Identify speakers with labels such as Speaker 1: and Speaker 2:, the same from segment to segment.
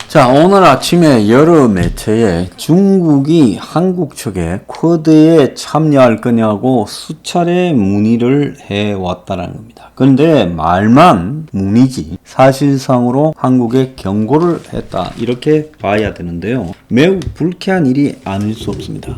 Speaker 1: 자, 오늘 아침에 여러 매체에 중국이 한국 측에 쿼드에 참여할 거냐고 수차례 문의를 해왔다는 겁니다. 그런데 말만 문의지 사실상으로 한국에 경고를 했다, 이렇게 봐야 되는데요. 매우 불쾌한 일이 아닐 수 없습니다.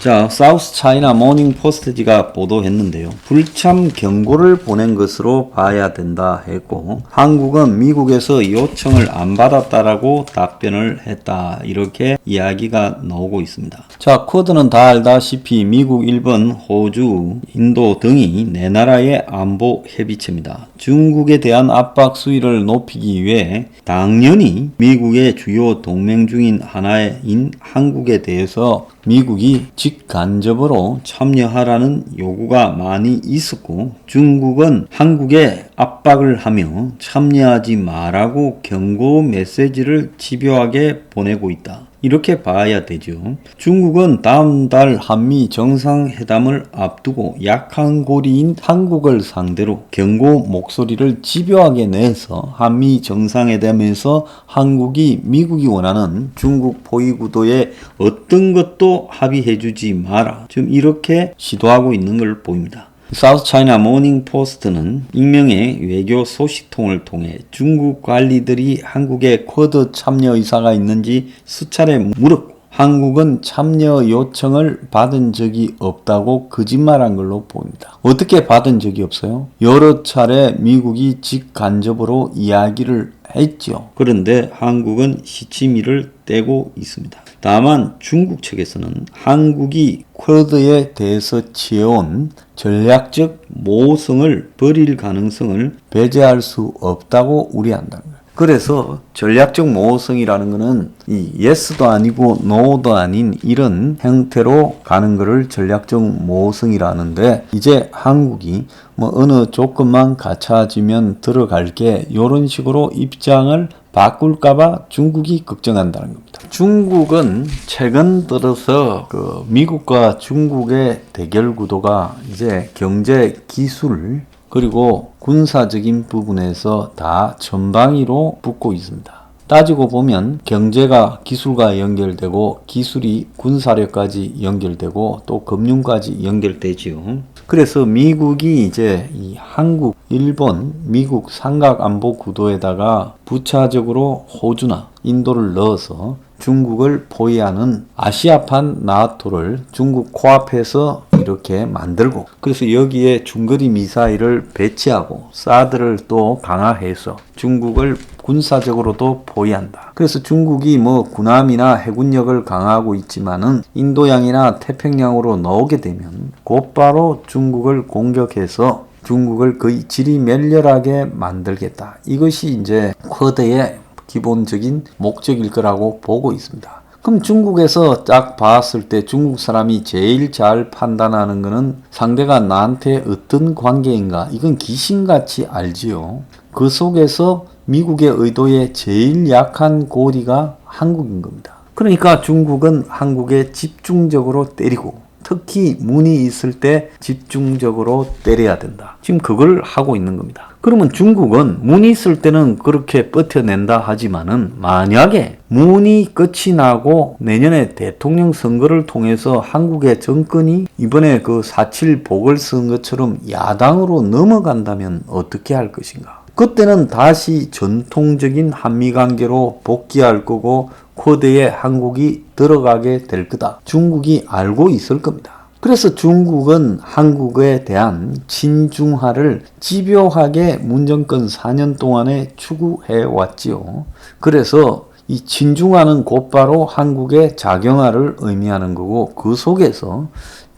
Speaker 1: 자, 사우스 차이나 모닝 포스트지가 보도했는데요. 불참 경고를 보낸 것으로 봐야 된다 했고, 한국은 미국에서 요청을 안 받았다라고 답변을 했다, 이렇게 이야기가 나오고 있습니다. 자, 쿼드는 다 알다시피 미국, 일본, 호주, 인도 등이 네 나라의 안보 협의체입니다. 중국에 대한 압박 수위를 높이기 위해 당연히 미국의 주요 동맹 중인 하나인 한국에 대해서 미국이 직간접으로 참여하라는 요구가 많이 있었고, 중국은 한국에 압박을 하며 참여하지 말라고 경고 메시지를 집요하게 보내고 있다, 이렇게 봐야 되죠. 중국은 다음 달 한미 정상회담을 앞두고 약한 고리인 한국을 상대로 경고 목소리를 집요하게 내서 한미 정상회담에서 한국이 미국이 원하는 중국 포위 구도에 어떤 것도 합의해주지 마라, 지금 이렇게 시도하고 있는 걸 보입니다. 사우스 차이나 모닝 포스트는 익명의 외교 소식통을 통해 중국 관리들이 한국에 쿼드 참여 의사가 있는지 수차례 물었고, 한국은 참여 요청을 받은 적이 없다고 거짓말한 걸로 보입니다. 어떻게 받은 적이 없어요? 여러 차례 미국이 직간접으로 이야기를 했죠. 그런데 한국은 시치미를 떼고 있습니다. 다만 중국 측에서는 한국이 쿼드에 대해서 취해온 전략적 모호성을 버릴 가능성을 배제할 수 없다고 우려한다는 거예요. 그래서 전략적 모호성이라는 것은 이 yes도 아니고 no도 아닌 이런 형태로 가는 것을 전략적 모호성이라는데, 이제 한국이 어느 조건만 갖춰지면 들어갈게, 이런 식으로 입장을 바꿀까봐 중국이 걱정한다는 겁니다. 중국은 최근 들어서 미국과 중국의 대결 구도가 이제 경제, 기술, 그리고 군사적인 부분에서 다 전방위로 붙고 있습니다. 따지고 보면 경제가 기술과 연결되고, 기술이 군사력까지 연결되고, 또 금융까지 연결되지요. 그래서 미국이 이제 이 한국, 일본, 미국 삼각 안보 구도에다가 부차적으로 호주나 인도를 넣어서 중국을 포위하는 아시아판 나토를 중국 코앞에서 이렇게 만들고, 그래서 여기에 중거리 미사일을 배치하고 사드를 또 강화해서 중국을 군사적으로도 포위한다. 그래서 중국이 군함이나 해군력을 강화하고 있지만은 인도양이나 태평양으로 나오게 되면 곧바로 중국을 공격해서 중국을 거의 지리멸렬하게 만들겠다. 이것이 이제 쿼드의 기본적인 목적일 거라고 보고 있습니다. 그럼 중국에서 딱 봤을 때 중국 사람이 제일 잘 판단하는 것은 상대가 나한테 어떤 관계인가, 이건 귀신같이 알지요. 그 속에서 미국의 의도에 제일 약한 고리가 한국인 겁니다. 그러니까 중국은 한국에 집중적으로 때리고, 특히 문이 있을 때 집중적으로 때려야 된다. 지금 그걸 하고 있는 겁니다. 그러면 중국은 문이 있을 때는 그렇게 버텨낸다 하지만은, 만약에 문이 끝이 나고 내년에 대통령 선거를 통해서 한국의 정권이 이번에 4.7 보궐선거처럼 야당으로 넘어간다면 어떻게 할 것인가? 그때는 다시 전통적인 한미관계로 복귀할 거고, 쿼드에 한국이 들어가게 될 거다. 중국이 알고 있을 겁니다. 그래서 중국은 한국에 대한 친중화를 집요하게 문정권 4년 동안에 추구해 왔지요. 그래서 이 친중화는 곧바로 한국의 작용화를 의미하는 거고, 그 속에서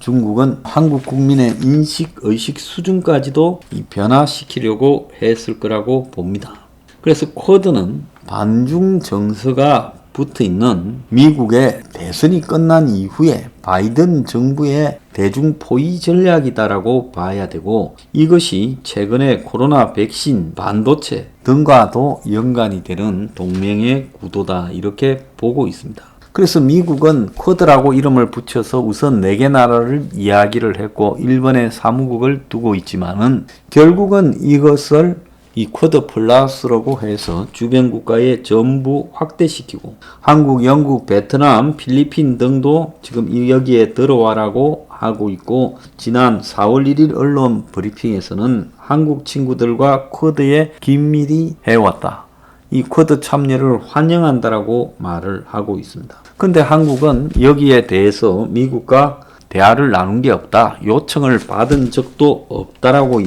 Speaker 1: 중국은 한국 국민의 인식, 의식 수준까지도 변화시키려고 했을 거라고 봅니다. 그래서 쿼드는 반중 정서가 붙어 있는 미국의 대선이 끝난 이후에 바이든 정부의 대중 포위 전략이다라고 봐야 되고, 이것이 최근에 코로나 백신, 반도체 등과도 연관이 되는 동맹의 구도다, 이렇게 보고 있습니다. 그래서 미국은 쿼드라고 이름을 붙여서 우선 4개 나라를 이야기를 했고, 일본에 사무국을 두고 있지만은 결국은 이것을 이 쿼드 플러스라고 해서 주변 국가에 전부 확대시키고 한국, 영국, 베트남, 필리핀 등도 지금 여기에 들어와라고 하고 있고 지난 4월 1일 언론 브리핑에서는 한국 친구들과 쿼드에 긴밀히 해왔다. 이 쿼드 참여를 환영한다라고 말을 하고 있습니다. 근데 한국은 여기에 대해서 미국과 대화를 나눈 게 없다. 요청을 받은 적도 없다라고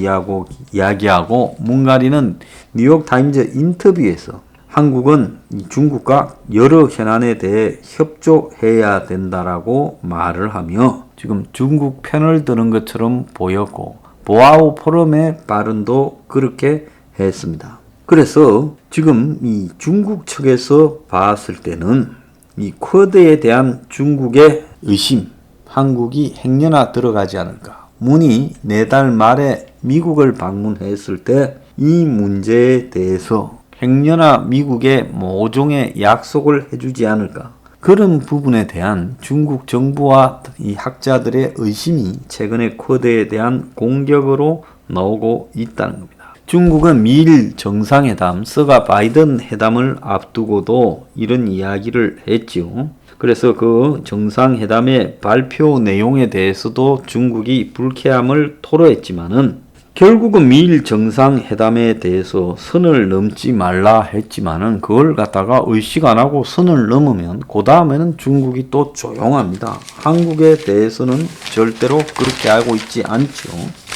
Speaker 1: 이야기하고 문가리는 뉴욕타임즈 인터뷰에서 한국은 중국과 여러 현안에 대해 협조해야 된다라고 말을 하며 지금 중국 편을 드는 것처럼 보였고 보아오 포럼의 발언도 그렇게 했습니다. 그래서 지금 이 중국 측에서 봤을 때는 이 쿼드에 대한 중국의 의심, 한국이 행여나 들어가지 않을까. 문이 내달 말에 미국을 방문했을 때 이 문제에 대해서 행여나 미국에 모종의 약속을 해주지 않을까. 그런 부분에 대한 중국 정부와 이 학자들의 의심이 최근에 쿼드에 대한 공격으로 나오고 있다는 겁니다. 중국은 미일 정상회담, 서가 바이든 회담을 앞두고도 이런 이야기를 했지요. 그래서 그 정상회담의 발표 내용에 대해서도 중국이 불쾌함을 토로했지만은 결국은 미일 정상회담에 대해서 선을 넘지 말라 했지만은 그걸 갖다가 의식 안 하고 선을 넘으면 그 다음에는 중국이 또 조용합니다. 한국에 대해서는 절대로 그렇게 알고 있지 않죠.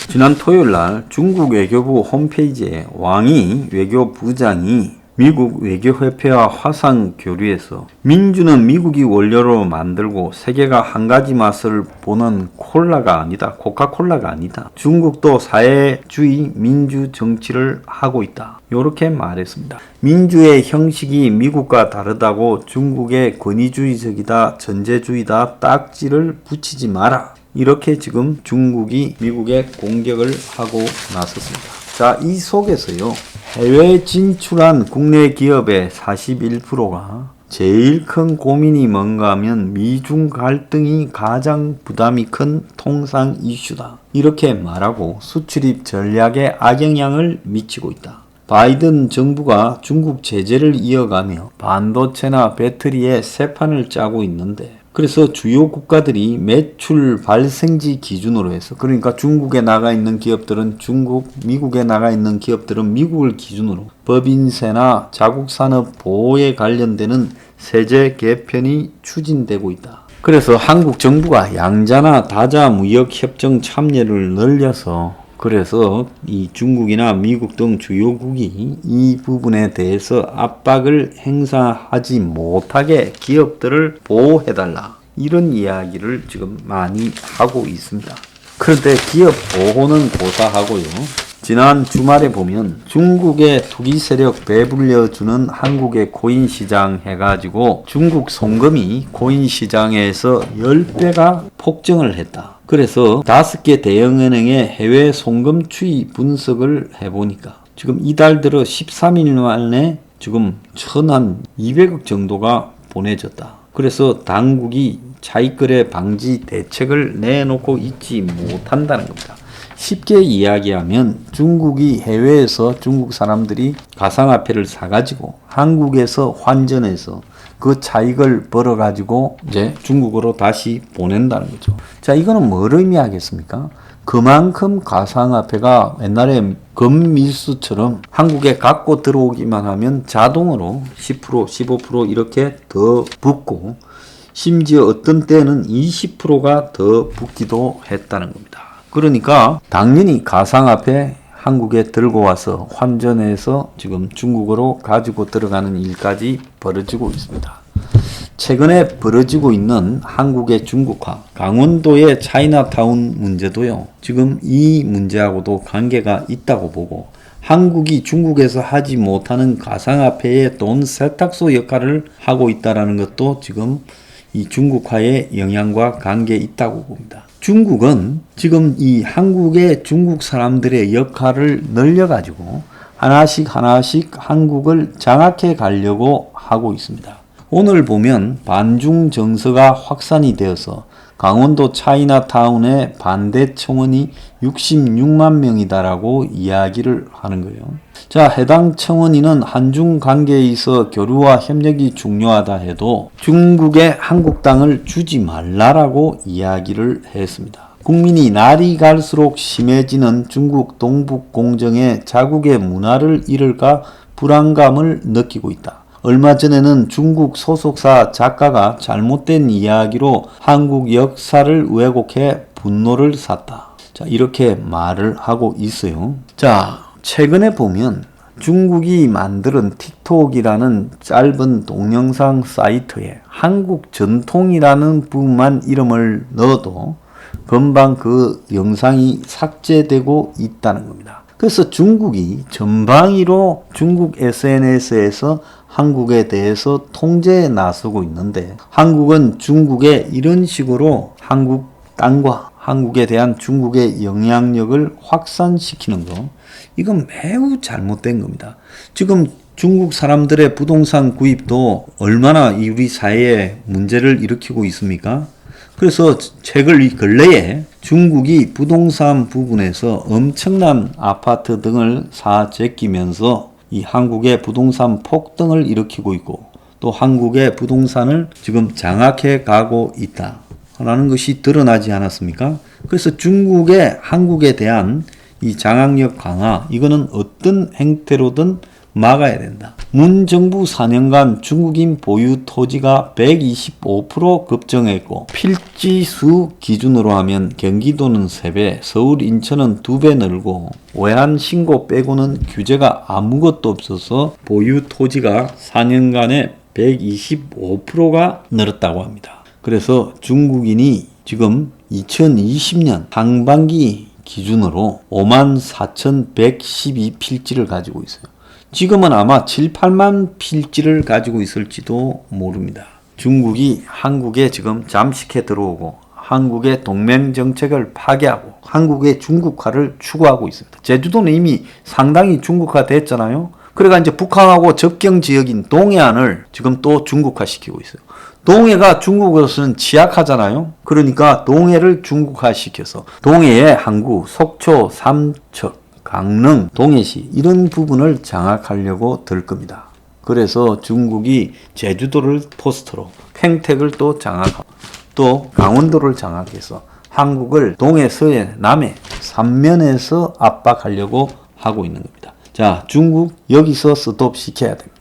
Speaker 1: 지난 토요일 날 중국 외교부 홈페이지에 왕이 외교부장이 미국 외교협회와 화상 교류에서 민주는 미국이 원료로 만들고 세계가 한 가지 맛을 보는 콜라가 아니다. 코카콜라가 아니다. 중국도 사회주의 민주 정치를 하고 있다. 이렇게 말했습니다. 민주의 형식이 미국과 다르다고 중국의 권위주의적이다, 전제주의다 딱지를 붙이지 마라. 이렇게 지금 중국이 미국에 공격을 하고 나섰습니다. 자, 이 속에서요. 해외 진출한 국내 기업의 41%가 제일 큰 고민이 뭔가 하면 미중 갈등이 가장 부담이 큰 통상 이슈다. 이렇게 말하고 수출입 전략에 악영향을 미치고 있다. 바이든 정부가 중국 제재를 이어가며 반도체나 배터리에 새 판을 짜고 있는데 그래서 주요 국가들이 매출 발생지 기준으로 해서 그러니까 중국에 나가 있는 기업들은 중국, 미국에 나가 있는 기업들은 미국을 기준으로 법인세나 자국 산업 보호에 관련되는 세제 개편이 추진되고 있다. 그래서 한국 정부가 양자나 다자 무역 협정 참여를 늘려서 그래서 이 중국이나 미국 등 주요국이 이 부분에 대해서 압박을 행사하지 못하게 기업들을 보호해달라. 이런 이야기를 지금 많이 하고 있습니다. 그런데 기업 보호는 고사하고요. 지난 주말에 보면 중국의 투기 세력 배불려주는 한국의 코인 시장 해가지고 중국 송금이 코인 시장에서 10배가 폭증을 했다. 그래서 5개 대형은행의 해외 송금 추이 분석을 해보니까 지금 이달 들어 13일 만에 지금 1,200억 정도가 보내졌다. 그래서 당국이 차익거래 방지 대책을 내놓고 있지 못한다는 겁니다. 쉽게 이야기하면 중국이 해외에서 중국 사람들이 가상화폐를 사가지고 한국에서 환전해서 그 차익을 벌어가지고 이제 중국으로 다시 보낸다는 거죠. 자, 이거는 뭘 의미하겠습니까? 그만큼 가상화폐가 옛날에 금밀수처럼 한국에 갖고 들어오기만 하면 자동으로 10%, 15% 이렇게 더 붙고 심지어 어떤 때는 20%가 더 붙기도 했다는 겁니다. 그러니까 당연히 가상화폐 한국에 들고 와서 환전해서 지금 중국으로 가지고 들어가는 일까지 벌어지고 있습니다. 최근에 벌어지고 있는 한국의 중국화, 강원도의 차이나타운 문제도요. 지금 이 문제하고도 관계가 있다고 보고 한국이 중국에서 하지 못하는 가상화폐의 돈 세탁소 역할을 하고 있다는 것도 지금 이 중국화의 영향과 관계 있다고 봅니다. 중국은 지금 이 한국의 중국 사람들의 역할을 늘려가지고 하나씩 한국을 장악해 가려고 하고 있습니다. 오늘 보면 반중 정서가 확산이 되어서 강원도 차이나타운의 반대 청원이 66만 명이다라고 이야기를 하는 거예요. 자, 해당 청원인은 한중 관계에 있어 교류와 협력이 중요하다 해도 중국에 한국 땅을 주지 말라라고 이야기를 했습니다. 국민이 날이 갈수록 심해지는 중국 동북 공정에 자국의 문화를 잃을까 불안감을 느끼고 있다. 얼마 전에는 중국 소속사 작가가 잘못된 이야기로 한국 역사를 왜곡해 분노를 샀다. 자, 이렇게 말을 하고 있어요. 자, 최근에 보면 중국이 만든 틱톡이라는 짧은 동영상 사이트에 한국 전통이라는 부분만 이름을 넣어도 금방 그 영상이 삭제되고 있다는 겁니다. 그래서 중국이 전방위로 중국 SNS에서 한국에 대해서 통제에 나서고 있는데 한국은 중국에 이런 식으로 한국 땅과 한국에 대한 중국의 영향력을 확산시키는 거, 이건 매우 잘못된 겁니다. 지금 중국 사람들의 부동산 구입도 얼마나 우리 사회에 문제를 일으키고 있습니까? 그래서 최근 이 근래에 중국이 부동산 부분에서 엄청난 아파트 등을 사재끼면서 이 한국의 부동산 폭등을 일으키고 있고 또 한국의 부동산을 지금 장악해 가고 있다라는 것이 드러나지 않았습니까? 그래서 중국의 한국에 대한 이 장악력 강화, 이거는 어떤 행태로든 막아야 된다. 문 정부 4년간 중국인 보유 토지가 125% 급증했고 필지수 기준으로 하면 경기도는 3배, 서울, 인천은 2배 늘고 외환 신고 빼고는 규제가 아무것도 없어서 보유 토지가 4년간에 125%가 늘었다고 합니다. 그래서 중국인이 지금 2020년 상반기 기준으로 54,112필지를 가지고 있어요. 지금은 아마 7, 8만 필지를 가지고 있을지도 모릅니다. 중국이 한국에 지금 잠식해 들어오고 한국의 동맹 정책을 파괴하고 한국의 중국화를 추구하고 있습니다. 제주도는 이미 상당히 중국화 됐잖아요. 그러니까 이제 북한하고 접경 지역인 동해안을 지금 또 중국화 시키고 있어요. 동해가 중국으로서는 취약하잖아요. 그러니까 동해를 중국화 시켜서 동해의 항구, 속초, 삼척, 강릉, 동해시 이런 부분을 장악하려고 들 겁니다. 그래서 중국이 제주도를 포스트로 팽택을 또 장악하고 또 강원도를 장악해서 한국을 동해, 서해, 남해 3면에서 압박하려고 하고 있는 겁니다. 자, 중국 여기서 스톱 시켜야 됩니다.